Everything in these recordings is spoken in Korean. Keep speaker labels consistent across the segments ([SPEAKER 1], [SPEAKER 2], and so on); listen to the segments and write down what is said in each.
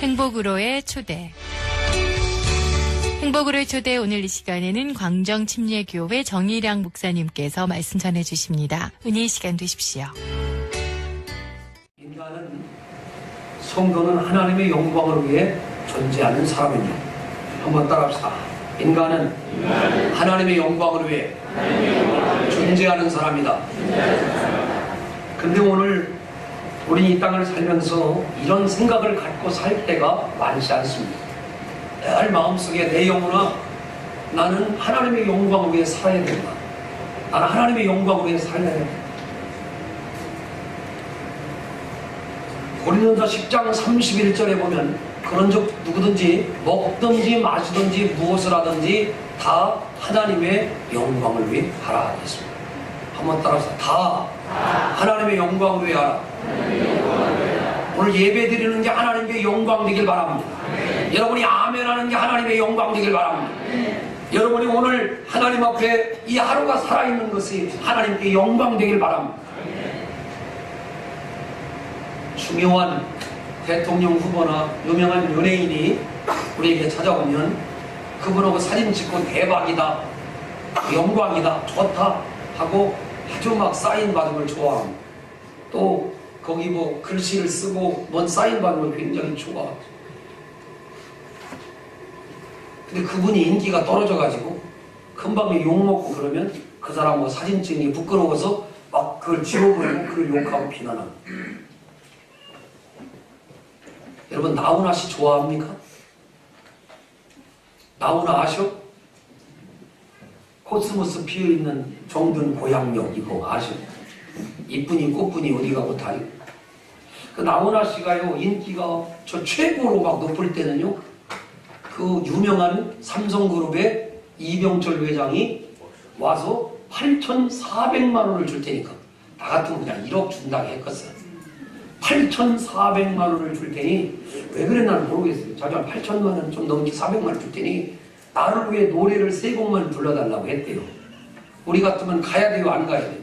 [SPEAKER 1] 행복으로의 초대. 행복으로의 초대 오늘 이 시간에는 광정침례교회 정일양 목사님께서 말씀 전해주십니다. 은혜의 시간 되십시오.
[SPEAKER 2] 인간은 성도는 하나님의 영광을 위해 존재하는 사람입니다. 한번 따라합시다. 인간은 하나님의 영광을 위해 존재하는 사람이다. 근데 오늘 우리 이 땅을 살면서 이런 생각을 갖고 살 때가 많지 않습니다. 늘 마음속에 내 영혼아, 나는 하나님의 영광을 위해 살아야 된다. 나는 하나님의 영광을 위해 살아야 된다. 고린도전서 10장 31절에 보면 그런 적 누구든지 먹든지 마시든지 무엇을 하든지 다 하나님의 영광을 위해 하라 했습니다. 한번 따라서 다 하나님의 영광을 위해 하라. 오늘 예배 드리는 게 하나님의 영광 되길 바랍니다. 여러분이 아멘 하는 게 하나님의 영광 되길 바랍니다. 여러분이 오늘 하나님 앞에 이 하루가 살아있는 것이 하나님께 영광 되길 바랍니다. 중요한 대통령 후보나 유명한 연예인이 우리에게 찾아오면 그분하고 사진 찍고 대박이다, 영광이다, 좋다 하고 아주 막 사인 받은 걸 좋아합니다. 또 거기 뭐 글씨를 쓰고 뭔 사인 받은 걸 굉장히 좋아합니다. 근데 그분이 인기가 떨어져가지고 금방 욕먹고 그러면 그 사람 뭐 사진 찍는 게 부끄러워서 막 그걸 지워버리고 그걸 욕하고 비난합니다. 여러분 나훈아 씨 좋아합니까? 나훈아 아셔? 코스모스 피어있는 정든 고향역 이거 아셔? 이쁜이 꽃분이 어디 가고 다 있고. 그 나훈아 씨가요 인기가 저 최고로 막 높을 때는요 그 유명한 삼성그룹의 이병철 회장이 와서 8,400만 원을 줄 테니까 나 같으면 그냥 1억 준다고 했겠어요. 8,400만 원을 줄 테니 왜 그랬나 모르겠어요. 자기 한 8천만 원 좀 넘게 400만 원 줄 테니 나를 위해 노래를 3곡만 불러달라고 했대요. 우리 같으면 가야 돼요, 안 가야 돼요?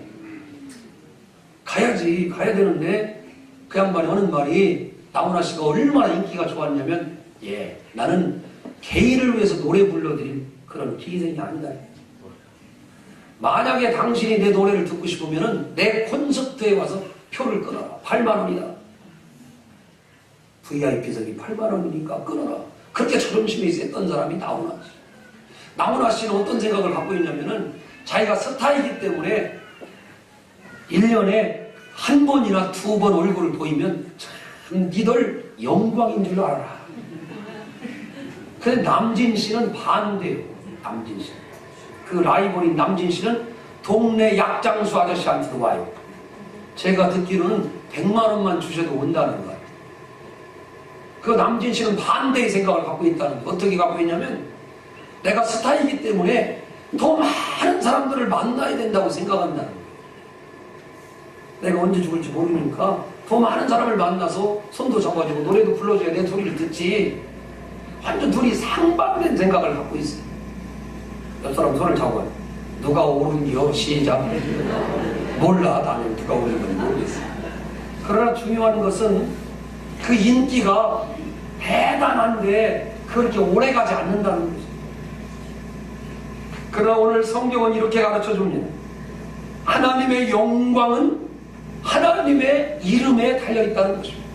[SPEAKER 2] 가야지, 가야 되는데 그 양반이 하는 말이 나훈아 씨가 얼마나 인기가 좋았냐면 나는 개인을 위해서 노래 불러드릴 그런 기생이 아니다. 만약에 당신이 내 노래를 듣고 싶으면 내 콘서트에 와서 표를 끊어라. 8만 원이다. VIP석이 8만 원이니까 끊어라. 그렇게 자존심이 있었던 사람이 나훈아 씨. 나훈아 씨는 어떤 생각을 갖고 있냐면은 자기가 스타이기 때문에 1년에 한 번이나 2번 얼굴을 보이면 참 니들 영광인 줄 알아라. 근데 남진 씨는 반대요. 남진 씨. 그 라이벌인 남진 씨는 동네 약장수 아저씨한테도 와요. 제가 듣기로는 100만 원만 주셔도 온다는 거예요. 그 남진 씨는 반대의 생각을 갖고 있다는 거예요. 어떻게 갖고 있냐면 내가 스타이기 때문에 더 많은 사람들을 만나야 된다고 생각한다는 거예요. 내가 언제 죽을지 모르니까 더 많은 사람을 만나서 손도 잡아주고 노래도 불러줘야 내 소리를 듣지. 완전 둘이 상반된 생각을 갖고 있어요. 옆 사람 손을 잡아요. 누가 옳은겨? 시작. 몰라. 나는 누가 옳은 건 모르겠어. 그러나 중요한 것은 그 인기가 대단한데 그렇게 오래가지 않는다는 거죠. 그러나 오늘 성경은 이렇게 가르쳐줍니다. 하나님의 영광은 하나님의 이름에 달려있다는 것입니다.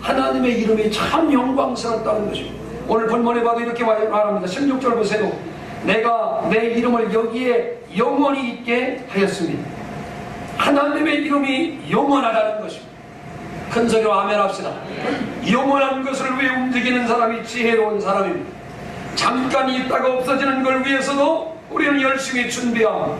[SPEAKER 2] 하나님의 이름이 참 영광스럽다는 것입니다. 오늘 본문에 봐도 이렇게 말합니다. 16절 보세요. 내가 내 이름을 여기에 영원히 있게 하였습니다. 하나님의 이름이 영원하다는 것입니다. 큰 소리로 아멘 합시다. 영원한 것을 위해 움직이는 사람이 지혜로운 사람입니다. 잠깐 있다가 없어지는 걸 위해서도 우리는 열심히 준비하고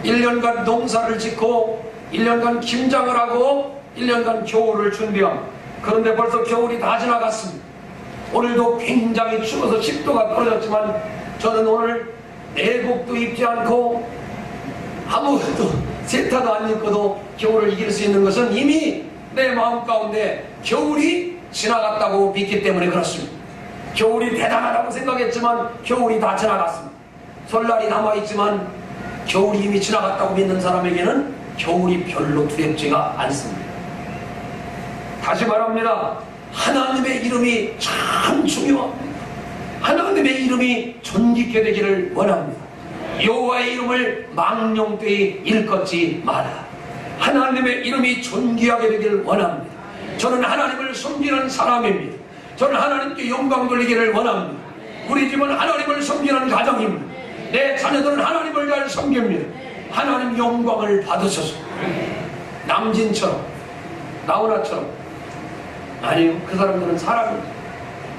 [SPEAKER 2] 1년간 농사를 짓고 1년간 김장을 하고 1년간 겨울을 준비하고 그런데 벌써 겨울이 다 지나갔습니다. 오늘도 굉장히 추워서 10도가 떨어졌지만 저는 오늘 내복도 입지 않고 아무것도 세타도 안 입고도 겨울을 이길 수 있는 것은 이미 내 마음 가운데 겨울이 지나갔다고 믿기 때문에 그렇습니다. 겨울이 대단하다고 생각했지만 겨울이 다 지나갔습니다. 설날이 남아있지만 겨울이 이미 지나갔다고 믿는 사람에게는 겨울이 별로 두렵지가 않습니다. 다시 말합니다. 하나님의 이름이 참 중요합니다. 하나님의 이름이 존귀케 되기를 원합니다. 여호와의 이름을 망령되이 일컫지 마라. 하나님의 이름이 존귀하게 되기를 원합니다. 저는 하나님을 섬기는 사람입니다. 저는 하나님께 영광 돌리기를 원합니다. 우리 집은 하나님을 섬기는 가정입니다. 내 자녀들은 하나님을 잘 섬깁니다. 하나님 영광을 받으셔서 남진처럼 나훈아처럼, 아니요, 그 사람들은 사람입니다.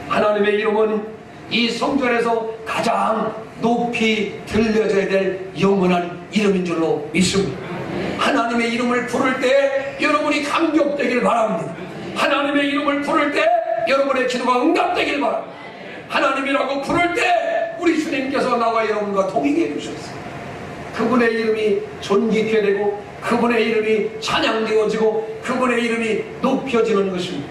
[SPEAKER 2] 하나님의 이름은 이 성전에서 가장 높이 들려져야 될 영원한 이름인 줄로 믿습니다. 하나님의 이름을 부를 때 여러분이 감격되길 바랍니다. 하나님의 이름을 부를 때 여러분의 기도가 응답되길 바랍니다. 하나님이라고 부를 때 우리 주님께서 나와 여러분과 동행해 주셨어요. 그분의 이름이 존귀케 되고 그분의 이름이 찬양되어지고 그분의 이름이 높여지는 것입니다.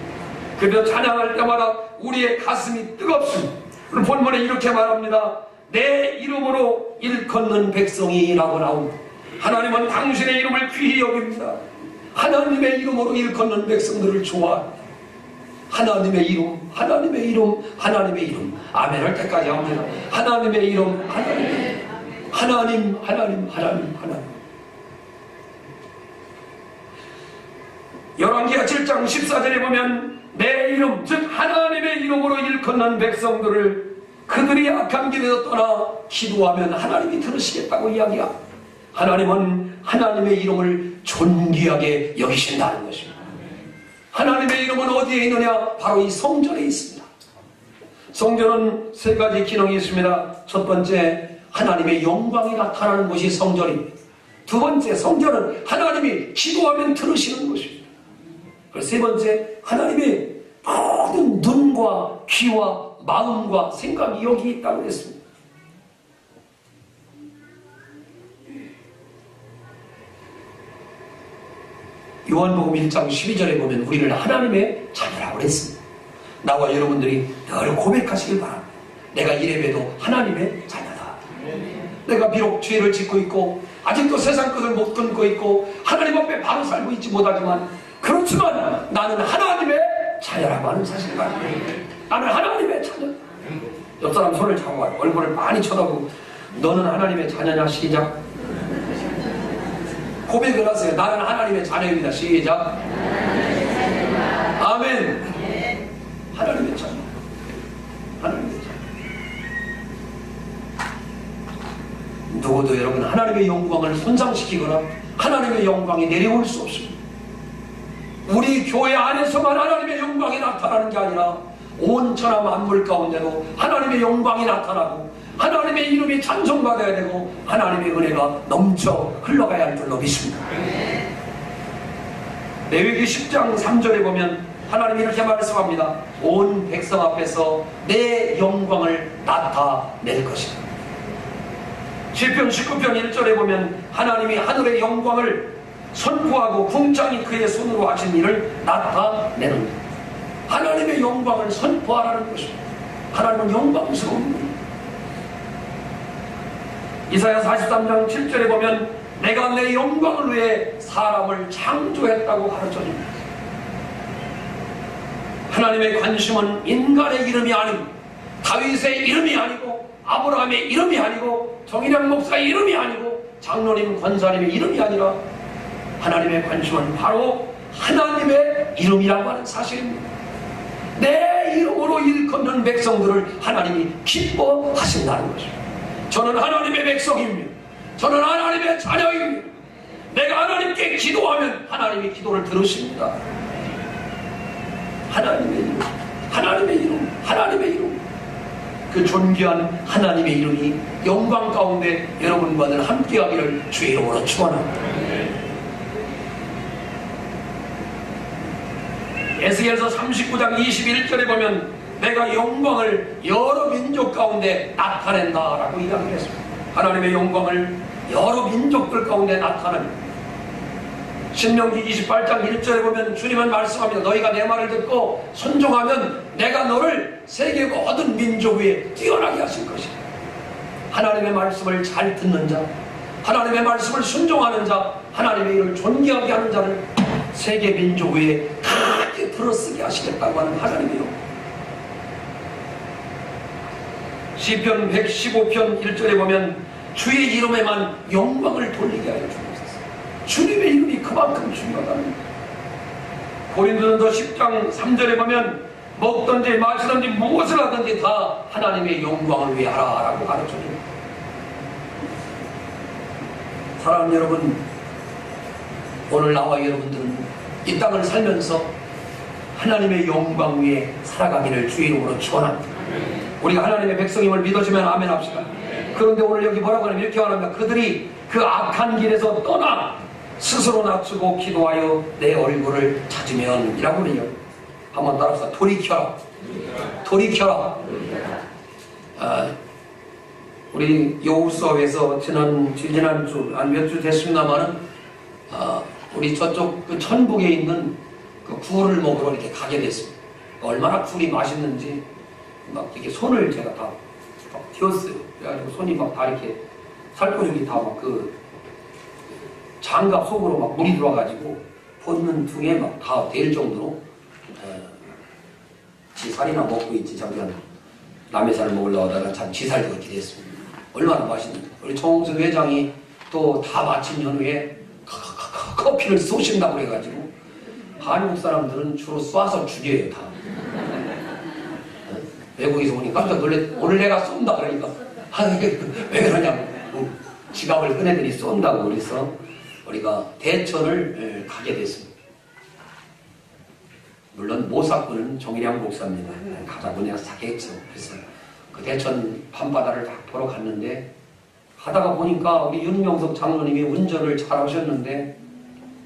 [SPEAKER 2] 그래서 찬양할 때마다 우리의 가슴이 뜨겁습니다. 오늘 본문에 이렇게 말합니다. 내 이름으로 일컫는 백성이라고 나옵니다. 하나님은 당신의 이름을 귀히 여깁니다. 하나님의 이름으로 일컫는 백성들을 좋아합니다. 하나님의 이름, 하나님의 이름, 하나님의 이름. 아멘 할 때까지 합니다. 하나님의 이름, 하나님의 이름. 하나님, 하나님, 하나님, 하나님. 열왕기하 7장 14절에 보면 내 이름, 즉 하나님의 이름으로 일컫는 백성들을 그들이 악한 길에서 떠나 기도하면 하나님이 들으시겠다고 이야기합니다. 하나님은 하나님의 이름을 존귀하게 여기신다는 것입니다. 하나님의 이름은 어디에 있느냐? 바로 이 성전에 있습니다. 성전은 세 가지 기능이 있습니다. 첫 번째, 하나님의 영광이 나타나는 곳이 성전입니다. 두 번째, 성전은 하나님이 기도하면 들으시는 곳입니다. 그리고 세 번째, 하나님의 모든 눈과 귀와 마음과 생각이 여기 있다고 했습니다. 요한복음 1장 12절에 보면 우리를 하나님의 자녀라고 그랬습니다. 나와 여러분들이 늘 고백하시길 바랍니다. 내가 이래봬도 하나님의 자녀다. 내가 비록 죄를 짓고 있고 아직도 세상 것을 못 끊고 있고 하나님 앞에 바로 살고 있지 못하지만, 그렇지만 나는 하나님의 자녀라고 하는 사실을 말합니다. 나는 하나님의 자녀. 옆 사람 손을 잡고 얼굴을 많이 쳐다보고 너는 하나님의 자녀냐? 시작. 고백을 하세요. 나는 하나님의 자녀입니다. 시작. 아멘. 하나님의 자녀. 하나님의 자녀. 누구도 여러분 하나님의 영광을 손상시키거나 하나님의 영광이 내려올 수 없습니다. 우리 교회 안에서만 하나님의 영광이 나타나는 게 아니라 온 천하 만물 가운데도 하나님의 영광이 나타나고 하나님의 이름이 찬송받아야 되고 하나님의 은혜가 넘쳐 흘러가야 할 줄로 믿습니다. 레위기 10장 3절에 보면 하나님이 이렇게 말씀합니다. 온 백성 앞에서 내 영광을 나타낼 것이다. 시편 19편 1절에 보면 하나님이 하늘의 영광을 선포하고 궁창이 그의 손으로 하신 일을 나타내는 것. 하나님의 영광을 선포하라는 것입니다. 하나님은 영광스러운 분입니다. 이사야 43장 7절에 보면 내가 내 영광을 위해 사람을 창조했다고 가르쳐줍니다. 하나님의 관심은 인간의 이름이 아닙니다. 다윗의 이름이 아니고 아브라함의 이름이 아니고 정일영 목사의 이름이 아니고 장로님 권사님의 이름이 아니라 하나님의 관심은 바로 하나님의 이름이라고 하는 사실입니다. 내 이름으로 일컫는 백성들을 하나님이 기뻐하신다는 것입니다. 저는 하나님의 백성입니다. 저는 하나님의 자녀입니다. 내가 하나님께 기도하면 하나님이 기도를 들으십니다. 하나님의 이름, 하나님의 이름, 하나님의 이름. 그 존귀한 하나님의 이름이 영광 가운데 여러분과 늘 함께하기를 주의 이름으로 축원합니다. 에스겔서 39장 21절에 보면 내가 영광을 여러 민족 가운데 나타낸다라고 이야기했습니다. 하나님의 영광을 여러 민족들 가운데 나타냅니다. 신명기 28장 1절에 보면 주님은 말씀합니다. 너희가 내 말을 듣고 순종하면 내가 너를 세계 모든 민족 위에 뛰어나게 하실 것이다. 하나님의 말씀을 잘 듣는 자, 하나님의 말씀을 순종하는 자, 하나님의 이름을 존귀하게 하는 자를 세계 민족 위에 다 크게 들어쓰게 하시겠다고 하는 하나님이요. 시편 115편 1절에 보면 주의 이름에만 영광을 돌리게 하여 주옵소서. 주님의 이름이 그만큼 중요하다는 거예요. 고린도전서 10장 3절에 보면 먹든지 마시든지 무엇을 하든지 다 하나님의 영광을 위해 하라라고 가르쳐줍니다. 사랑하는 여러분, 오늘 나와 여러분들은 이 땅을 살면서 하나님의 영광 위에 살아가기를 주의 이름으로 축원합니다. 우리가 하나님의 백성임을 믿어주면 아멘 합시다. 그런데 오늘 여기 뭐라고 하냐면 이렇게 말합니다. 그들이 그 악한 길에서 떠나 스스로 낮추고 기도하여 내 얼굴을 찾으면 이라고 그래요. 한번 따라합시다. 돌이켜라. 돌이켜라. 우리 여우수업에서 지난주 한 몇 주 됐습니다만은 우리 저쪽 그 천북에 있는 그 굴을 먹으러 이렇게 가게 됐습니다. 얼마나 굴이 맛있는지 막 이렇게 손을 제가 다 튀었어요. 그래가지고 손이 막 다 이렇게 살코죽이 다 막 그 장갑 속으로 막 물이 들어와가지고 벗는 등에 막 다 될 정도로 지살이나 먹고 있지 잠깐 남의 살 먹으려고 하다가 참 지살도 그렇게 됐습니다. 얼마나 맛있는지. 우리 정홍수 회장이 또 다 마친 연후에 커피를 쏘신다고 해가지고 한국 사람들은 주로 쏴서 죽여요 다. 외국에서 오니 깜짝 놀래. 오늘 내가 쏜다 그러니까 왜 그러냐고 지갑을 꺼내더니 쏜다고 그래서 우리가 대천을 가게 됐습니다. 물론 모사꾼은 정일양 목사입니다. 가자고 내가 사겠죠. 그래서 그 대천 밤바다를 딱 보러 갔는데 가다가 보니까 우리 윤명석 장로님이 운전을 잘 하셨는데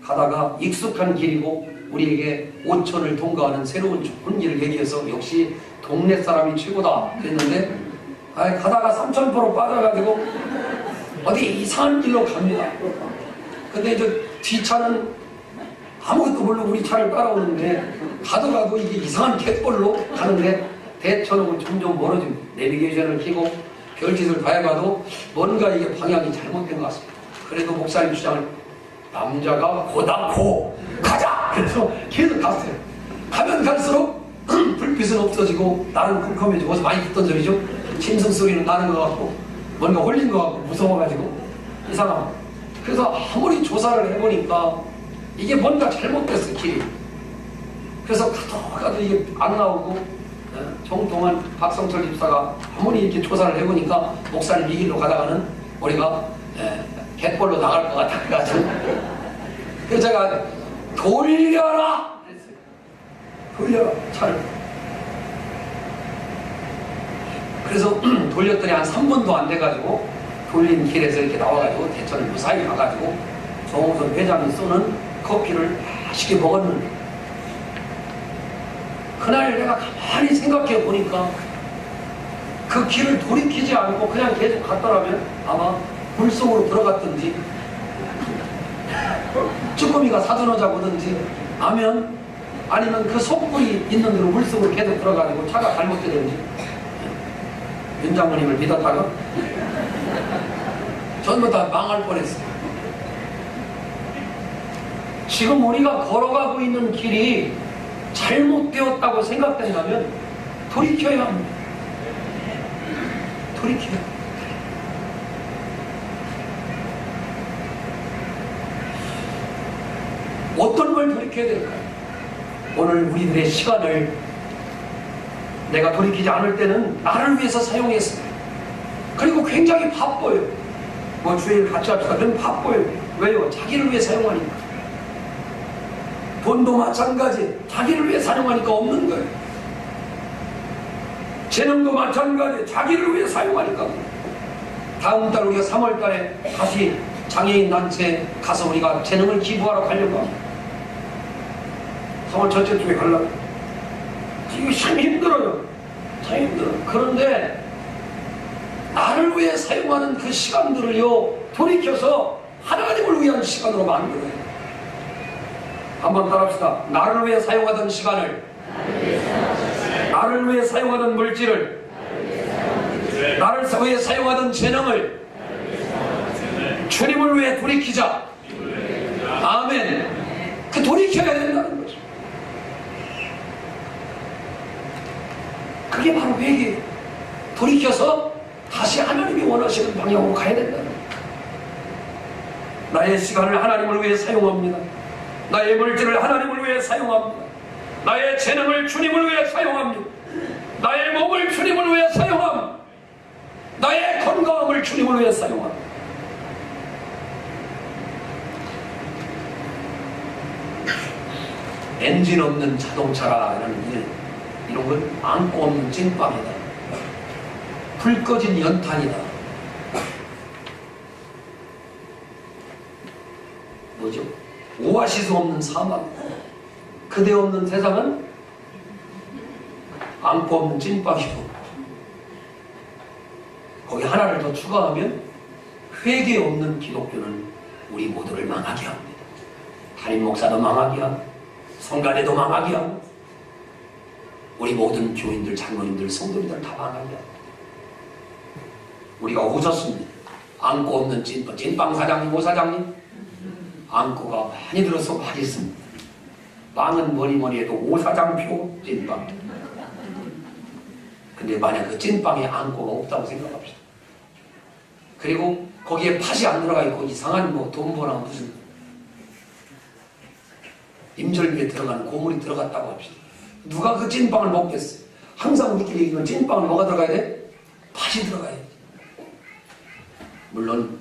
[SPEAKER 2] 가다가 익숙한 길이고 우리에게 오천을 통과하는 새로운 좋은 길을 얘기해서 역시 동네 사람이 최고다 그랬는데 가다가 삼천포로 빠져가지고 어디 이상한 길로 갑니다. 근데 이제 뒷차는 아무것도 모르고 우리 차를 따라오는데 가도 이게 이상한 갯벌로 가는데 대천으로 점점 멀어집니다. 내비게이션을 켜고 별짓을 다 해봐도 뭔가 이게 방향이 잘못된 것 같습니다. 그래도 목사님 주장을 남자가 고단코 가자! 그래서 계속 갔어요. 가면 갈수록 불빛은 없어지고 나는 컴컴해지고 어서 많이 듣던 소리죠. 짐승 소리는 나는 것 같고 뭔가 홀린 것 같고 무서워가지고 이상하고 그래서 아무리 조사를 해보니까 이게 뭔가 잘못됐어 길이. 그래서 가도 이게 안 나오고 정동환 박성철 집사가 아무리 이렇게 조사를 해보니까 목사님 이 길로 가다가는 우리가 갯벌로 나갈 것 같아 가지고 그래서 제가 돌려라 그랬어요. 돌려라 차를. 그래서 돌렸더니 한 3분도 안 돼가지고 돌린 길에서 이렇게 나와가지고 대천을 무사히 가가지고 정호선 회장이 쏘는 커피를 맛있게 먹었는데 그날 내가 가만히 생각해 보니까 그 길을 돌이키지 않고 그냥 계속 갔더라면 아마 물속으로 들어갔든지 쭈꾸미가 사두너 잡으든지 아니면 그 속불이 있는 대로 물속으로 계속 들어가지고 차가 잘못되든지 윤 장모님을 믿었다가 전부 다 망할 뻔했어요. 지금 우리가 걸어가고 있는 길이 잘못되었다고 생각된다면 돌이켜야 합니다. 돌이켜야 합니다. 어떤 걸 돌이켜야 될까요? 오늘 우리들의 시간을 내가 돌이키지 않을 때는 나를 위해서 사용했습니다. 그리고 굉장히 바빠요. 뭐 주일 같이 합시다. 그럼 바빠요. 왜요? 자기를 위해 사용하니까. 돈도 마찬가지. 자기를 위해 사용하니까 없는 거예요. 재능도 마찬가지. 자기를 위해 사용하니까. 다음 달 우리가 3월 달에 다시 장애인 단체 가서 우리가 재능을 기부하러 가려고 합니다. 3월 첫째 주에 가려고. 이게 참 힘들어요. 참 힘들어요. 그런데 나를 위해 사용하는 그 시간들을요 돌이켜서 하나님을 위한 시간으로 만들어요. 한번 따라합시다. 나를 위해 사용하던 시간을, 나를 위해 사용하던 물질을, 나를 위해 사용하던 재능을 주님을 위해 돌이키자. 아멘. 그 돌이켜야 된다는 거죠. 그게 바로 회개예요. 돌이켜서 다시 하나님이 원하시는 방향으로 가야 된다. 나의 시간을 하나님을 위해 사용합니다. 나의 물질을 하나님을 위해 사용합니다. 나의 재능을 주님을 위해 사용합니다. 나의 몸을 주님을 위해 사용합니다. 나의 건강을 주님을 위해 사용합니다. 엔진 없는 자동차라는 이런 건 안고 없는 찐빵이다. 불 꺼진 연탄이다. 뭐죠? 오아시스 없는 사막. 그대 없는 세상은 안고 없는 찐빵이고, 거기 하나를 더 추가하면 회개 없는 기독교는 우리 모두를 망하게 합니다. 담임 목사도 망하게 하고, 성가대도 망하게 하고, 우리 모든 교인들, 장로님들, 성도님들 다 망하게 합니다. 우리가 오졌습니다. 안고 없는 찐빵. 찐빵 사장님, 오사장님, 안고가 많이 들어서 맛있습니다. 빵은 뭐니 해도 오사장표 찐빵. 근데 만약 그 찐빵에 안고가 없다고 생각합시다. 그리고 거기에 팥이 안 들어가 있고 이상한 뭐 돈보나 무슨 임절미에 들어가는 고물이 들어갔다고 합시다. 누가 그 찐빵을 먹겠어요? 항상 우리끼리 얘기하면 찐빵은 뭐가 들어가야 돼? 팥이 들어가야 돼. 물론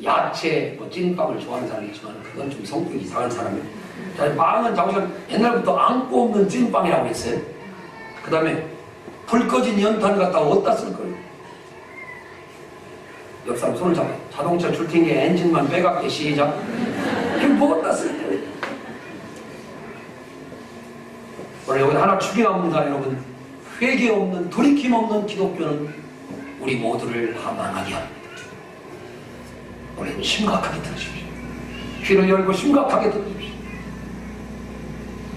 [SPEAKER 2] 야채, 뭐 찐빵을 좋아하는 사람이 있지만 그건 좀 성격이 이상한 사람이에요. 빵은 자우시간 옛날부터 안고 없는 찐빵이라고 했어요. 그 다음에 불 꺼진 연탄 갖다가 어디다 쓸 거예요? 옆 사람 손을 잡아요. 자동차 줄탱기 엔진만 빼갑게 시작. 이거 뭐 어디다 쓸 거예요? 오늘 여기 하나 추경합니다, 여러분. 회개 없는, 돌이킴 없는 기독교는 우리 모두를 망하게 합니다. 오늘 심각하게 들으십시오. 귀를 열고 심각하게 들으십시오.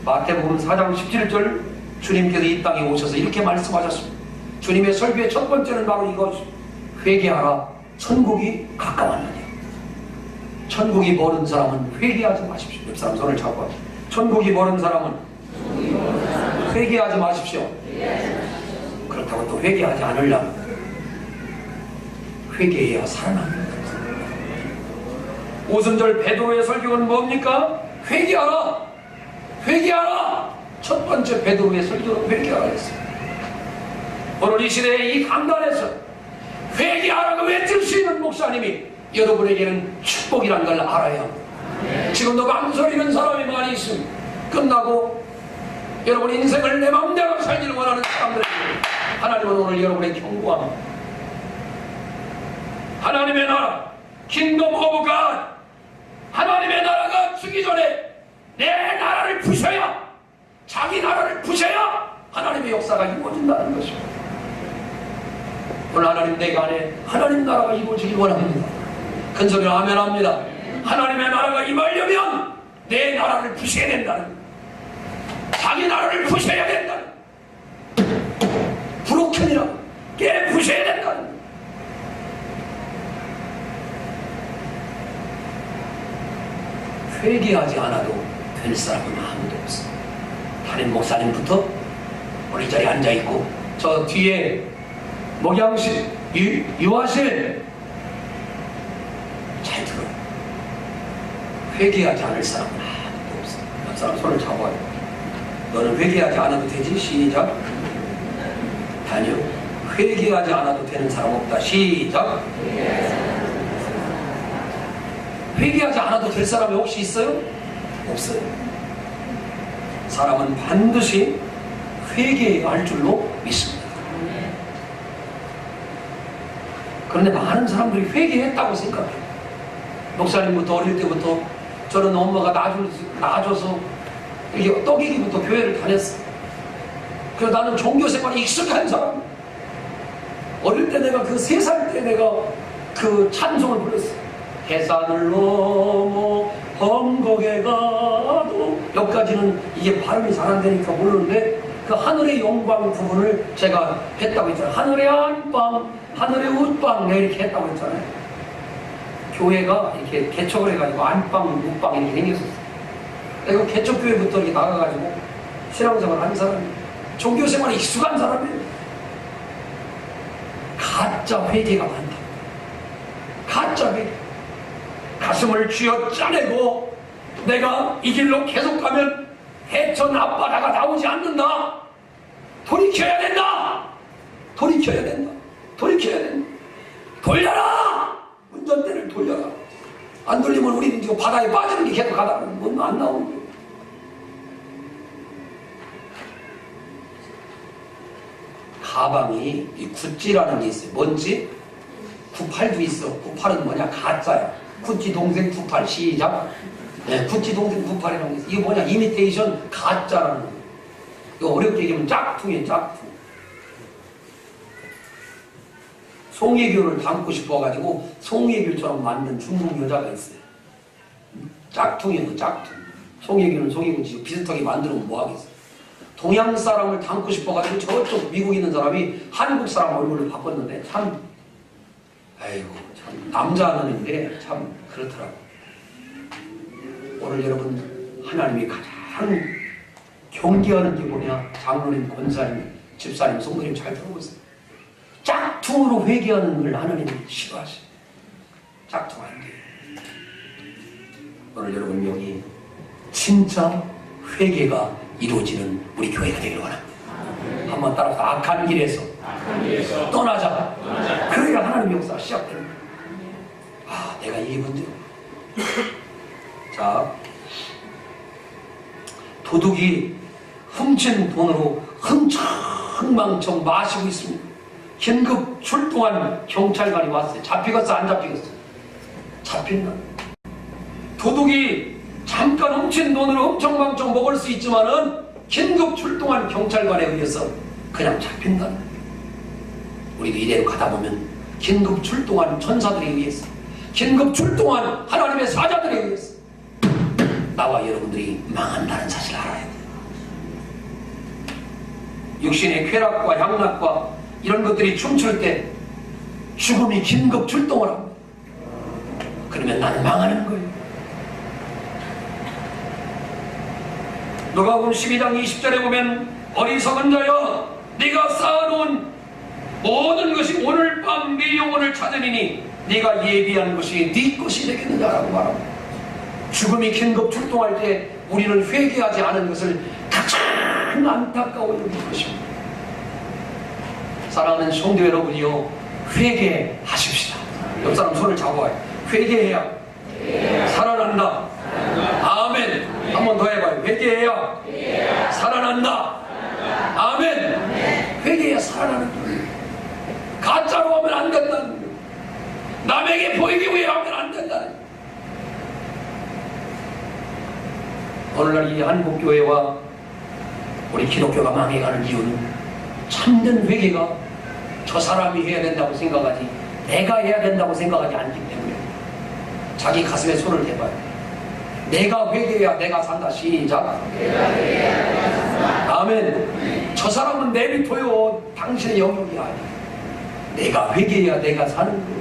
[SPEAKER 2] 마태복음 4장 17절 주님께서 이 땅에 오셔서 이렇게 말씀하셨습니다. 주님의 설교의 첫 번째는 바로 이것. 회개하라. 천국이 가까웠느냐. 천국이 멀은 사람은 회개하지 마십시오. 옆 사람 손을 잡고 하십시오. 천국이 멀은 사람은 회개하지 마십시오. 그렇다고 또 회개하지 않으려면 회개해야 살아납니다. 오순절 베드로의 설교는 뭡니까? 회개하라! 회개하라! 첫 번째 베드로의 설교는 회개하라 했습니다. 오늘 이 시대에 이 강단에서 회개하라고 외칠 수 있는 목사님이 여러분에게는 축복이라는 걸 알아야 합니다. 지금도 망설이는 사람이 많이 있습니다. 끝나고 여러분 인생을 내 마음대로 살기를 원하는 사람들에게 하나님은 오늘 여러분에게 경고합니다. 하나님의 나라, 킹덤 오브 갓, 하나님의 나라가 주기 전에 내 나라를 부셔야, 자기 나라를 부셔야 하나님의 역사가 이루어진다는 것입니다. 오늘 하나님 내가 안에 하나님 나라가 이루어지길 원합니다. 큰 소리로 아멘 합니다. 하나님의 나라가 임하려면 내 나라를 부셔야 된다는, 자기 나라를 부셔야 된다는, 브로큰이라 깨 부셔야 된다는. 회개하지 않아도 될 사람은 아무도 없습니다. 담임 목사님부터 우리 자리에 앉아있고 저 뒤에 목양실, 유아실 잘 들어요. 회개하지 않을 사람은 아무도 없습니다. 그 사람 손을 잡아요. 너는 회개하지 않아도 되지? 시작. 아니요. 회개하지 않아도 되는 사람 없다. 시작. 회개하지 않아도 될 사람이 혹시 있어요? 없어요. 사람은 반드시 회개해야 할 줄로 믿습니다. 그런데 많은 사람들이 회개했다고 생각해요. 목사님부터 어릴 때부터 저는 엄마가 낳아줘서 이게 떡이기부터 교회를 다녔어. 그래서 나는 종교생활에 익숙한 사람. 어릴 때 내가 그 3살 때 내가 그 찬송을 불렀어. 해산을 넘어 험곡에 가도, 여기까지는 이게 발음이 잘 안 되니까 모르는데 그 하늘의 영광 부분을 제가 했다고 했잖아요. 하늘의 안방, 하늘의 웃방, 내가 이렇게 했다고 했잖아요. 교회가 이렇게 개척을 해가지고 안방, 웃방 이렇게 생겼었어요. 내가 개척교회부터 이렇게 나가가지고 신앙생활 한 사람이, 종교생활에 익숙한 사람이에요. 가짜 회개가 많다. 가짜 회개. 가슴을 쥐어 짜내고 내가 이 길로 계속 가면 해천 앞바다가 나오지 않는다. 돌이켜야 된다. 돌이켜야 된다. 돌이켜야 된다. 돌려라. 운전대를 돌려라. 안 돌리면 우리는 지금 바다에 빠지는 게 계속 가다 보면 안 나오는 거예요. 가방이 이 구찌라는 게 있어요. 뭔지? 98도 있어. 98은 뭐냐? 가짜야. 구찌 동생 98 시작. 네, 구찌 동생 98이라는 게 있어. 이게 뭐냐? 이미테이션 가짜라는 거예요. 이거 어렵게 얘기하면 짝퉁이에요. 짝퉁. 송혜교를 닮고 싶어가지고 송혜교처럼 만든 중국 여자가 있어요. 짝퉁이에요. 짝퉁. 송혜교는 송혜교지 비슷하게 만들면 뭐하겠어요. 동양 사람을 닮고 싶어가지고 저쪽 미국 있는 사람이 한국 사람 얼굴을 바꿨는데 참 아이고 참 남자 하는데 참 그렇더라고. 오늘 여러분 하나님이 가장 경계하는 게 뭐냐? 장로님, 권사님, 집사님, 성도님 잘 들어보세요. 짝퉁으로 회개하는 걸 하나님이 싫어하셔요. 짝퉁 안 돼요. 오늘 여러분 여기 진짜 회개가 이루어지는 우리 교회가 되기를 원합니다. 한번 따라서 악한 길에서 떠나자. 그래야 하나님의 역사가 시작되는 거예요. 아, 내가 이게 문제야. 자, 도둑이 훔친 돈으로 흥청망청 마시고 있습니다. 긴급 출동한 경찰관이 왔어요. 잡히겠어 안 잡히겠어? 잡힌다. 도둑이 잠깐 훔친 돈으로 흥청망청 먹을 수 있지만은 긴급 출동한 경찰관에 의해서 그냥 잡힌다. 우리도 이대로 가다 보면 긴급 출동한 천사들에 의해서, 긴급 출동한 하나님의 사자들에 의해서 나와 여러분들이 망한다는 사실을 알아야 돼요. 육신의 쾌락과 향락과 이런 것들이 춤출 때 죽음이 긴급 출동을 합니다. 그러면 나는 망하는 거예요. 누가복음 12장 20절에 보면 어리석은 자여 네가 쌓아놓은 모든 것이 오늘 밤 네 영혼을 찾으리니 네가 예비한 것이 네 것이 되겠느냐라고 말합니다. 죽음이 긴급 출동할 때 우리는 회개하지 않은 것을 가장 안타까워 여길 것입니다. 사랑하는 성도 여러분이요, 회개하십시다. 옆 사람 손을 잡아와요. 회개해야 살아난다. 아멘. 한 번 더 해봐요. 회개해야 살아난다. 아멘. 회개해야 살아나는 거예요. 가짜로 하면 안 된다는 거예요. 남에게 보이기 위해 하면 안 된다는 거예요. 오늘날 이 한국교회와 우리 기독교가 망해가는 이유는 참된 회개가 저 사람이 해야 된다고 생각하지 내가 해야 된다고 생각하지 않기 때문에 자기 가슴에 손을 대봐요. 내가 회개해야 내가 산다. 시작. 아멘. 저 사람은 내비둬요. 당신의 영역이 아니야. 내가 회개해야 내가 사는 거예요.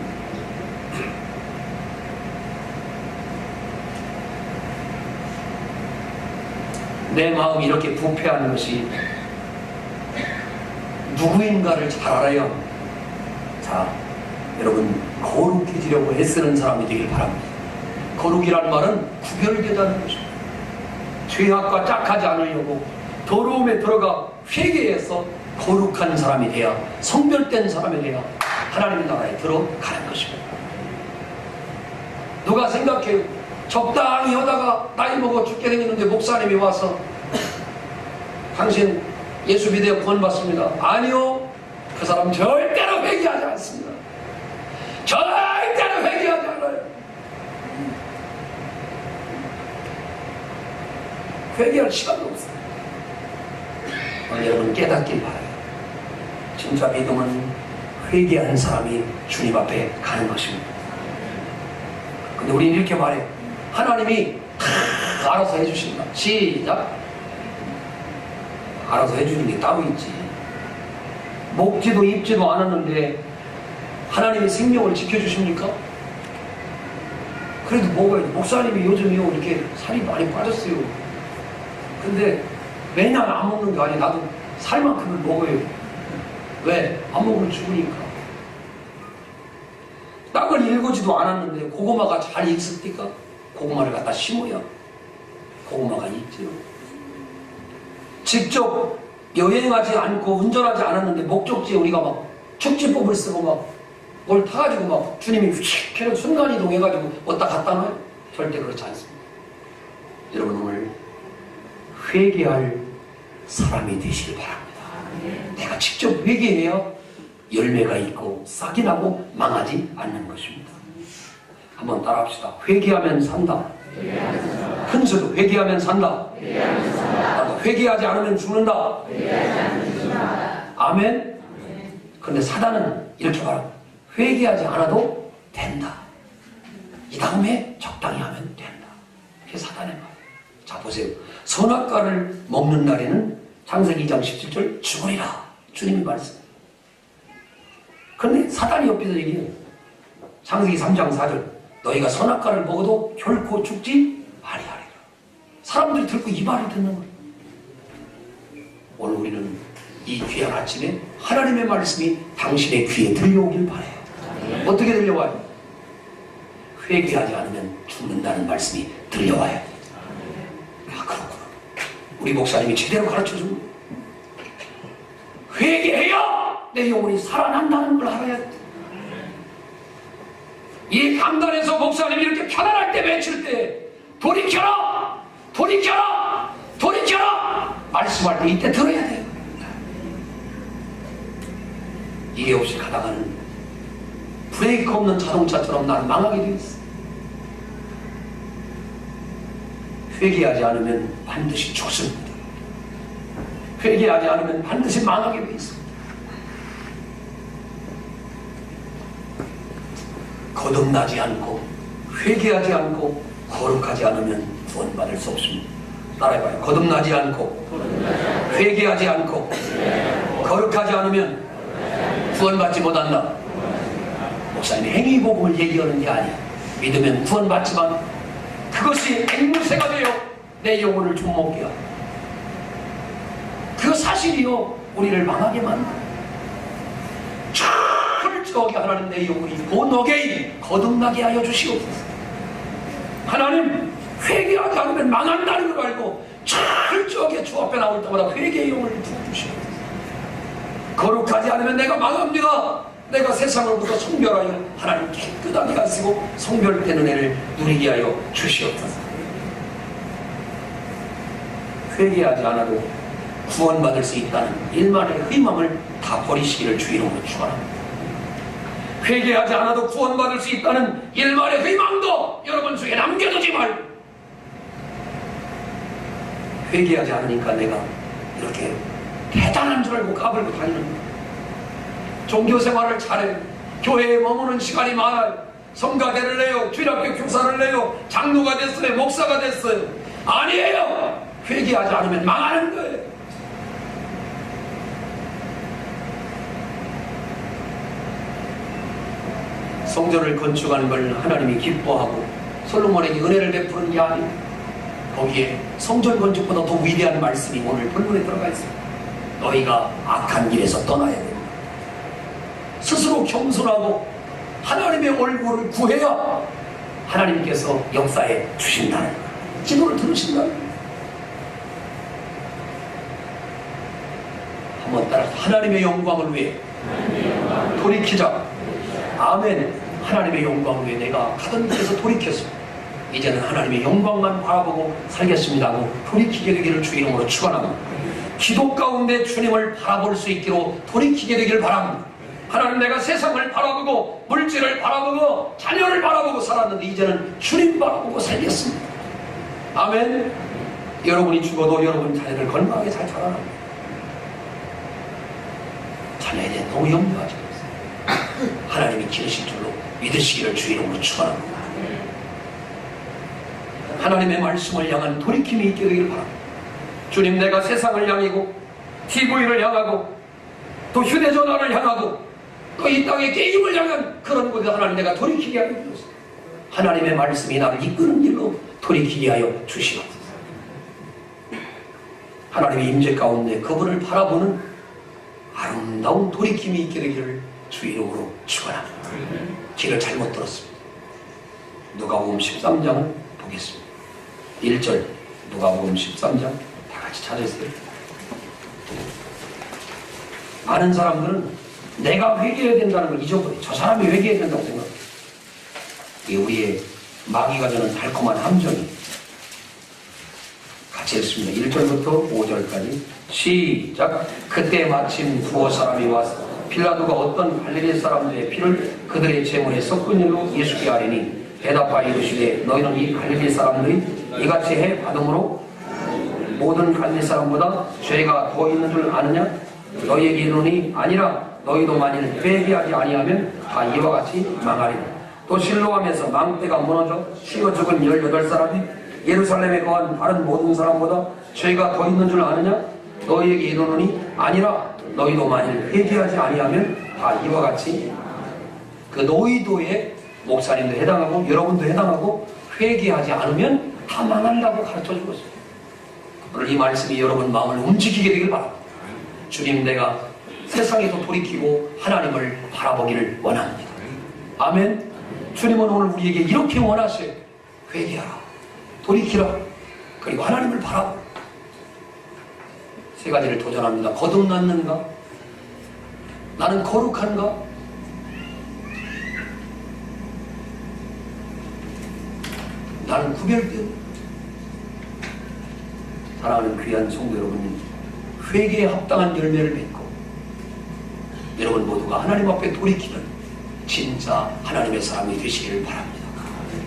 [SPEAKER 2] 내 마음이 이렇게 부패하는 것이 누구인가를 잘 알아야, 자, 여러분 거룩해지려고 애쓰는 사람이 되길 바랍니다. 거룩이라는 말은 구별되다는 것입니다. 죄악과 짝하지 않으려고 더러움에 들어가 회개해서 거룩한 사람이 돼야, 성별된 사람이 돼야 하나님의 나라에 들어가는 것입니다. 누가 생각해요? 적당히 하다가 나이 먹어 죽게 생겼는데 목사님이 와서 당신 예수 믿어 구원받습니다. 아니요. 그 사람 절대로 회개하지 않습니다. 절대로 회개하지 않아요. 회개할 시간도 없어요. 여러분 깨닫길 바라요. 진짜 믿음은 회개하는 사람이 주님 앞에 가는 것입니다. 근데 우리는 이렇게 말해요. 하나님이 다 알아서 해주신다. 시작. 알아서 해주는 게 따로 있지. 먹지도 입지도 않았는데 하나님이 생명을 지켜주십니까? 그래도 먹어야지. 목사님이 요즘요 이렇게 살이 많이 빠졌어요. 근데 매년 안 먹는 게 아니라 나도 살 만큼은 먹어요. 왜? 안 먹으면 죽으니까. 땅을 일구지도 않았는데 고구마가 잘 익습니까? 고구마를 갖다 심어야 고구마가 익지요. 직접 여행하지 않고 운전하지 않았는데 목적지에 우리가 막 축지법을 쓰고 막 뭘 타가지고 막 주님이 휙 해서 순간이동해가지고 어디다 갖다 놔요? 절대 그렇지 않습니다. 여러분 오늘 회개할 사람이 되시길 바랍니다. 내가 직접 회개해야 열매가 있고 싹이 나고 망하지 않는 것입니다. 한번 따라합시다. 회개하면 산다. 큰 소리로 회개하면 산다. 회개하지 않으면 죽는다. 아멘. 그런데 사단은 이렇게 말합니다. 회개하지 않아도 된다. 이 다음에 적당히 하면 된다. 그게 사단의 말. 자 보세요. 선악과를 먹는 날에는 창세기 2장 17절 죽으리라. 주님이 말씀. 그런데 사단이 옆에서 얘기해요. 창세기 3장 4절 너희가 선악과를 먹어도 결코 죽지 아니하리라. 사람들이 듣고 이 말을 듣는 거예요. 오늘 우리는 이 귀한 아침에 하나님의 말씀이 당신의 귀에 들려오길 바라요. 어떻게 들려와요? 회개하지 않으면 죽는다는 말씀이 들려와요. 아 그렇구나. 우리 목사님이 제대로 가르쳐줍니다. 회개해야 내 영혼이 살아난다는 걸 알아야 돼. 이 강단에서 목사님이 이렇게 편안할 때 외칠 때 돌이켜라! 돌이켜라! 돌이켜라! 말씀할 때 이때 들어야 돼요. 이게 없이 가다가는 브레이크 없는 자동차처럼 난 망하게 되어 있어. 회개하지 않으면 반드시 죽습니다. 회개하지 않으면 반드시 망하게 되어 있습니다. 거듭나지 않고 회개하지 않고 거룩하지 않으면 구원받을 수 없습니다. 따라해봐요. 거듭나지 않고 회개하지 않고 거룩하지 않으면 구원받지 못한다. 목사님이 행위복음을 얘기하는 게 아니야. 믿으면 구원받지만 그것이 앵무새가 되어 내 영혼을 좀먹게 하고 그 사실이요 우리를 망하게 만든다. 철저하게 하나님 내 영혼이 본어게인 거듭나게 하여 주시옵소서. 하나님 회개하지 않으면 망한다는 걸 알고 철저하게 주 앞에 나올 때마다 회개의 영혼을 부어주시옵소서. 거룩하지 않으면 내가 망합니다. 내가 세상으로부터 성별하여 하나님 깨끗하게 하시고 성별된 은혜를 누리게 하여 주시옵소서. 회개하지 않아도 구원받을 수 있다는 일만의 희망을 다 버리시기를 주 이름으로 축원합니다. 회개하지 않아도 구원받을 수 있다는 일만의 희망도 여러분 중에 남겨두지 말고 회개하지 않으니까 내가 이렇게 대단한 줄 알고 까불고 다니는 거예요. 종교생활을 잘해 교회에 머무는 시간이 많아요. 성가대를 내요. 주일학교 교사를 내요. 장로가 됐어요. 목사가 됐어요. 아니에요. 회개하지 않으면 망하는 거예요. 성전을 건축하는 걸 하나님이 기뻐하고 솔로몬에게 은혜를 베푸는 게 아니에요. 거기에 성전 건축보다 더 위대한 말씀이 오늘 본문에 들어가 있습니다. 너희가 악한 길에서 떠나야 된다. 스스로 겸손하고 하나님의 얼굴을 구해야 하나님께서 역사에 주신다는 거예요. 기도를 들으신다는 거예요. 한번 따라서 하나님의 영광을 위해 돌이키자. 아멘. 하나님의 영광을 위해 내가 가던 길에서 돌이켰습니다. 이제는 하나님의 영광만 바라보고 살겠습니다 하고 돌이키게 되기를 주 이름으로 축원합니다. 기도 가운데 주님을 바라볼 수 있기로 돌이키게 되기를 바랍니다. 하나님 내가 세상을 바라보고 물질을 바라보고 자녀를 바라보고 살았는데 이제는 주님 바라보고 살겠습니다. 아멘. 여러분이 죽어도 여러분 자녀를 건강하게 잘 자라납니다. 자녀에 대해 너무 염려하지 마세요. 하나님이 기르실 줄로 믿으시기를 주 이름으로 축원합니다. 하나님의 말씀을 향한 돌이킴이 있게 되기를 바랍니다. 주님 내가 세상을 향하고 TV를 향하고 또 휴대전화를 향하고 또 이 땅의 게임을 향한 그런 곳에 하나님 내가 돌이키게 하여 주옵소서. 하나님의 말씀이 나를 이끄는 길로 돌이키게 하여 주시옵소서. 하나님의 임재 가운데 그분을 바라보는 아름다운 돌이킴이 있게 되기를 주 이름으로 축원합니다. 길을 잘못 들었습니다. 누가복음 13장을 보겠습니다. 1절 누가복음 13장 다 같이 찾으세요. 많은 사람들은 내가 회개해야 된다는 걸 잊어버려요. 저 사람이 회개해야 된다고 생각해요. 이게 우리의 마귀가 주는 달콤한 함정이에요. 같이 읽습니다. 1절부터 5절까지 시작. 그때 마침 두어 사람이 와서 빌라도가 어떤 갈릴리 사람들의 피를 그들의 제물에 섞은 일로 예수께 아뢰니 대답하여 이르시되 너희는 이 갈릴리 사람들이 이같이 해 받음으로 모든 갈릴리 사람보다 죄가 더 있는 줄 아느냐? 너희에게 이르노니 아니라 너희도 만일 회개하지 아니하면 다 이와 같이 망하리라. 또 실로암에서 망대가 무너져 씌어 죽은 18사람이 예루살렘에 거한 다른 모든 사람보다 죄가 더 있는 줄 아느냐? 너희에게 이르노니 아니라 너희도 만일 회개하지 아니하면 다 이와 같이. 그 너희도에 목사님도 해당하고 여러분도 해당하고 회개하지 않으면 다 망한다고 가르쳐주고 있어요. 오늘 이 말씀이 여러분 마음을 움직이게 되길 바랍니다. 주님, 내가 세상에도 돌이키고 하나님을 바라보기를 원합니다. 아멘. 주님은 오늘 우리에게 이렇게 원하셔요. 회개하라, 돌이키라, 그리고 하나님을 바라보. 세 가지를 도전합니다. 거듭났는가? 나는 거룩한가? 나는 구별되어. 사랑하는 귀한 성도 여러분, 회개에 합당한 열매를 맺고 여러분 모두가 하나님 앞에 돌이키는 진짜 하나님의 사람이 되시기를 바랍니다.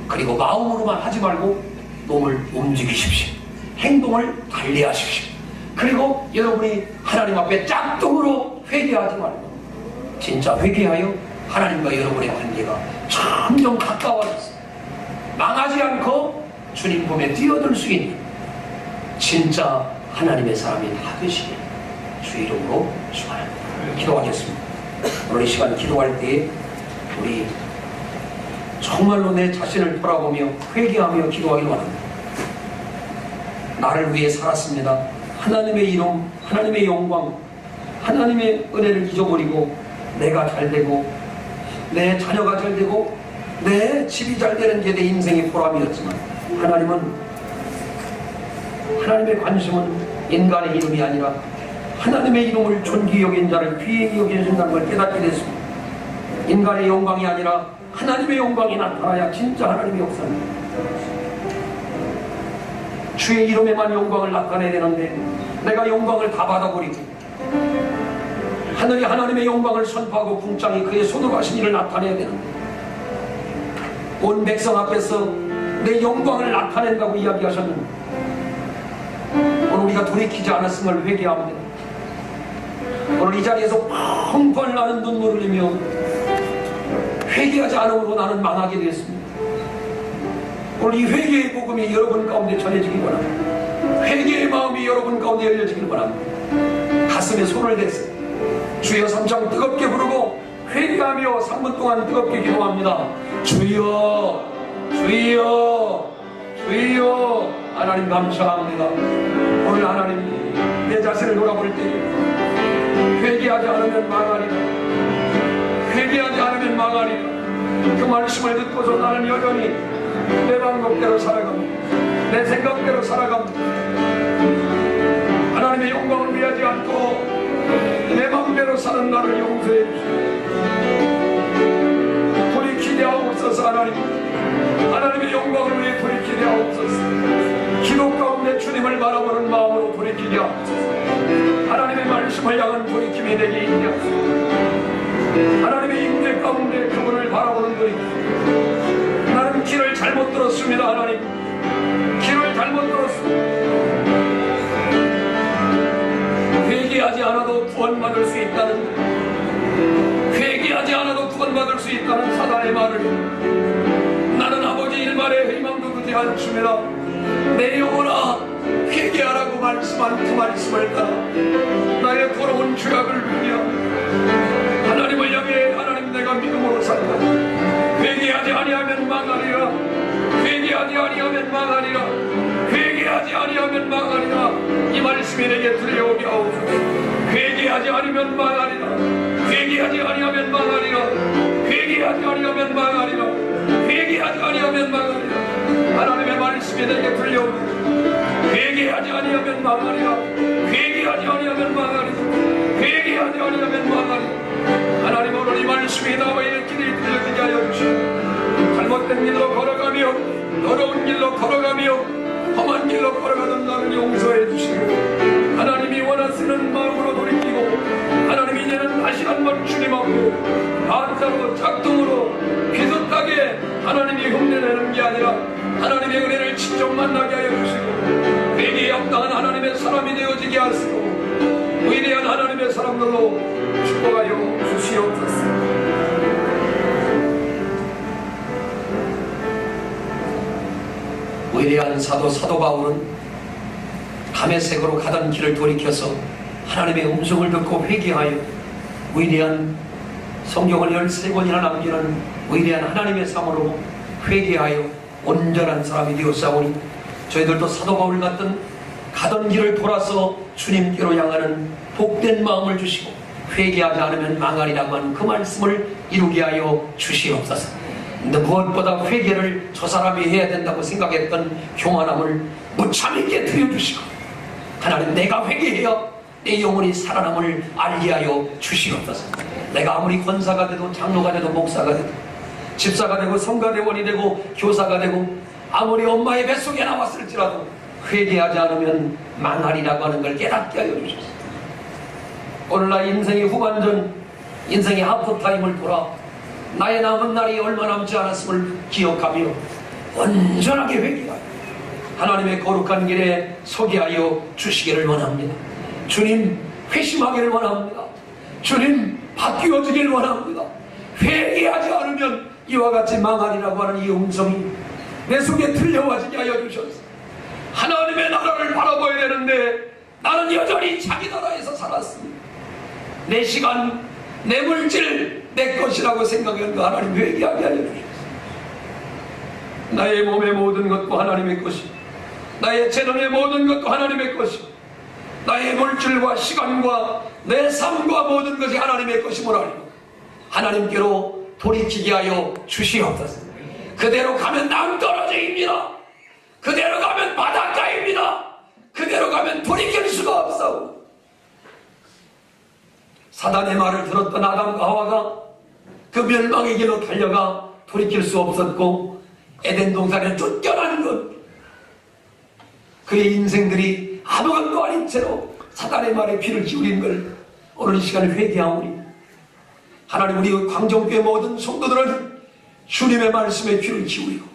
[SPEAKER 2] 그리고 마음으로만 하지 말고 몸을 움직이십시오. 행동을 달리하십시오. 그리고 여러분이 하나님 앞에 짝퉁으로 회개하지 말고 진짜 회개하여 하나님과 여러분의 관계가 점점 가까워졌어요. 망하지 않고 주님 품에 뛰어들 수 있는 진짜 하나님의 사람이 다 되시길 주 이름으로 축원합니다. 기도하겠습니다. 오늘 이 시간 기도할 때에 우리 정말로 내 자신을 돌아보며 회개하며 기도하기를 원합니다. 나를 위해 살았습니다. 하나님의 이름, 하나님의 영광, 하나님의 은혜를 잊어버리고 내가 잘되고 내 자녀가 잘되고 내 집이 잘되는 게 내 인생의 보람이었지만 하나님의 관심은 인간의 이름이 아니라 하나님의 이름을 존귀히 여긴 자를 귀히 여기신다는 걸 깨닫게 됐습니다. 인간의 영광이 아니라 하나님의 영광이 나타나야 진짜 하나님의 역사입니다. 주의 이름에만 영광을 나타내야 되는데 내가 영광을 다 받아버리고 하늘이 하나님의 영광을 선포하고 궁창이 그의 손으로 하신 일을 나타내야 되는데 온 백성 앞에서 내 영광을 나타낸다고 이야기하셨는데 오늘 우리가 돌이키지 않았음을 회개합니다. 오늘 이 자리에서 펑펑 나는 눈물을 흘리며 회개하지 않음으로 나는 망하게 되었습니다. 오늘 이 회개의 복음이 여러분 가운데 전해지길 원합니다. 회개의 마음이 여러분 가운데 열려지길 원합니다. 가슴에 손을 대서 주여 3장 뜨겁게 부르고 회개하며 3분 동안 뜨겁게 기도합니다. 주여 주여 주여. 하나님 감사합니다. 오늘 하나님 내 자신을 돌아볼 때 회개하지 않으면 망하리라, 회개하지 않으면 망하리라. 그 말씀을 듣고서 나는 여전히 내 방법대로 살아갑니다. 내 생각대로 살아갑니다. 하나님의 영광을 위하지 않고 내 마음대로 사는 나를 용서해 주시옵소서. 돌이키게 하옵소서. 하나님의 영광을 위해 돌이키게 하옵소서. 기도 가운데 주님을 바라보는 마음으로 돌이키게 하옵소서. 하나님의 말씀을 향한 돌이킴이 되게 있게 하옵소서. 하나님의 임재 가운데 그분을 바라보는 돌이킴. 나는 길을 잘못 들었습니다. 하나님 길을 잘못 들었습니다. 회개하지 않아도 구원받을 수 있다는, 회개하지 않아도 구원받을 수 있다는 사단의 말을 나는 아버지 일말의 희망도 두지 않습니다. 내 영혼아 회개하라고 말씀한 그 말씀을 따라 나의 더러운 죄악을 위하여 하나님을 향해 하나님 내가 믿음으로 살다. 회개하지 아니하면 망하리라, 회개하지 아니하면 망하리라, 회개하지 아니하면 망하리라. 이 말씀이 내게 들려오게 하옵소서. 회개하지 않으면 망하리라, 회개하지 아니하면 망하리라. 회개하지 아니하면 망하리라. 회개하지 아니하면 망하리라. 하나님의 말씀이 내게 들려오니 회개하지 아니하면 망하리라. 회개하지 아니하면 망하리라. 회개하지 아니하면 망하리라. 하나님 오늘 이 말씀이 나와의 길을 들려지게 하여 주시고 잘못된 길로 걸어가며 더러운 길로 걸어가며 험한 길로 걸어가는 나를 용서해 주시고 하나님이 원하시는 마음으로 돌이키고 하나님이 이제는 다시 한번 주님 앞에 가짜로 작동으로 비슷하게 하나님이 흉내내는 게 아니라 하나님의 은혜를 직접 만나게 하여 주시고 회개에 합당한 하나님의 사람이 되어지게 하시고 위대한 하나님의 사람들로 축복하여 주시옵소서. 위대한 사도 바울은 다메섹으로 가던 길을 돌이켜서 하나님의 음성을 듣고 회개하여 위대한 성경을 13권이나 남기는 위대한 하나님의 삶으로 회개하여 온전한 사람이 되었사오니 저희들도 사도 바울 같은 가던 길을 돌아서 주님께로 향하는 복된 마음을 주시고 회개하지 않으면 망하리라고 하는 그 말씀을 이루게 하여 주시옵소서. 근데 무엇보다 회개를 저 사람이 해야 된다고 생각했던 교만함을 무참히 깨뜨려 주시고 하나님 내가 회개해야 내 영혼이 살아남을 알게 하여 주시옵소서. 내가 아무리 권사가 되고 장로가 되고 목사가 되고 집사가 되고 성가대원이 되고 교사가 되고 아무리 엄마의 뱃속에 나왔을지라도 회개하지 않으면 망하리라고 하는 걸 깨닫게 하여 주셔서 오늘 나 인생의 후반전 인생의 하프타임을 돌아 나의 남은 날이 얼마 남지 않았음을 기억하며 온전하게 회개하여 하나님의 거룩한 길에 서게 하여 주시기를 원합니다. 주님 회심하기를 원합니다. 주님 바뀌어지기를 원합니다. 회개하지 않으면 이와 같이 망하리라고 하는 이 음성이 내 속에 들려와지게 하여 주셔서 하나님의 나라를 바라봐야 되는데 나는 여전히 자기 나라에서 살았습니다. 내 시간, 내 물질, 내 것이라고 생각하는 거 하나님 회개하게 하여 주셔서 나의 몸의 모든 것도 하나님의 것이고 나의 재능의 모든 것도 하나님의 것이고 나의 물질과 시간과 내 삶과 모든 것이 하나님의 것이므로 알고 하나님께로 돌이키게 하여 주시옵소서. 그대로 가면 낭떠러지입니다. 그대로 가면 바닷가입니다. 그대로 가면 돌이킬 수가 없어. 사단의 말을 들었던 아담과 하와가 그 멸망의 길로 달려가 돌이킬 수 없었고 에덴 동산에 쫓겨난 것 그의 인생들이 아무것도 아닌 채로 사단의 말에 귀를 기울인 걸 오늘 이 시간에 회개하오니 하나님 우리 광정교회 모든 성도들은 주님의 말씀에 귀를 기울이고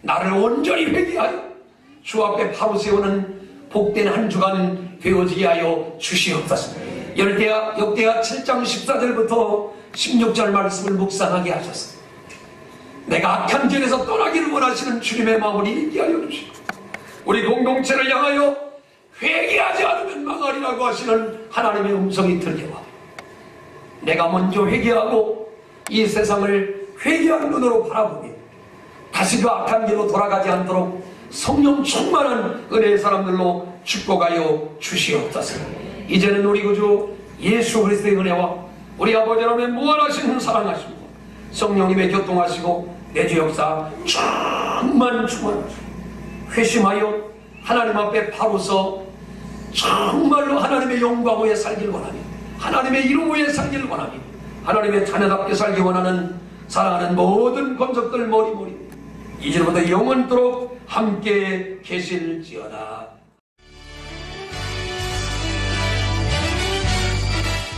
[SPEAKER 2] 나를 온전히 회개하여 주 앞에 바로 세우는 복된 한 주간 되어지게 하여 주시옵소서. 역대하 7장 14절부터 16절 말씀을 묵상하게 하셨습니다. 내가 악한 길에서 떠나기를 원하시는 주님의 마음을 읽게 하여 주시고 우리 공동체를 향하여 회개하지 않으면 망하리라고 하시는 하나님의 음성이 들려와 내가 먼저 회개하고 이 세상을 회개한 눈으로 바라보며 다시 그 악한 길로 돌아가지 않도록 성령 충만한 은혜의 사람들로 축복하여 주시옵소서. 이제는 우리 구주 예수 그리스도의 은혜와 우리 아버지 하나님의 무한하신 사랑하심과 성령님의 교통하시고 내주 역사 충만 회심하여 하나님 앞에 바로서 정말로 하나님의 영광 위에 살길 원하며 하나님의 이름 위에 살길 원하며 하나님의 자녀답게 살기 원하는 사랑하는 모든 권속들 머리머리 이제부터 영원토록 함께 계실지어다.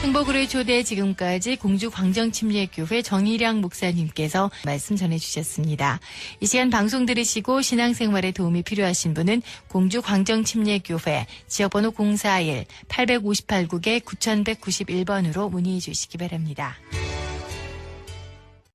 [SPEAKER 1] 행복으로의 초대 지금까지 공주 광정침례교회 정일양 목사님께서 말씀 전해주셨습니다. 이 시간 방송 들으시고 신앙생활에 도움이 필요하신 분은 공주 광정침례교회 지역번호 041-858국에 9191번으로 문의해 주시기 바랍니다.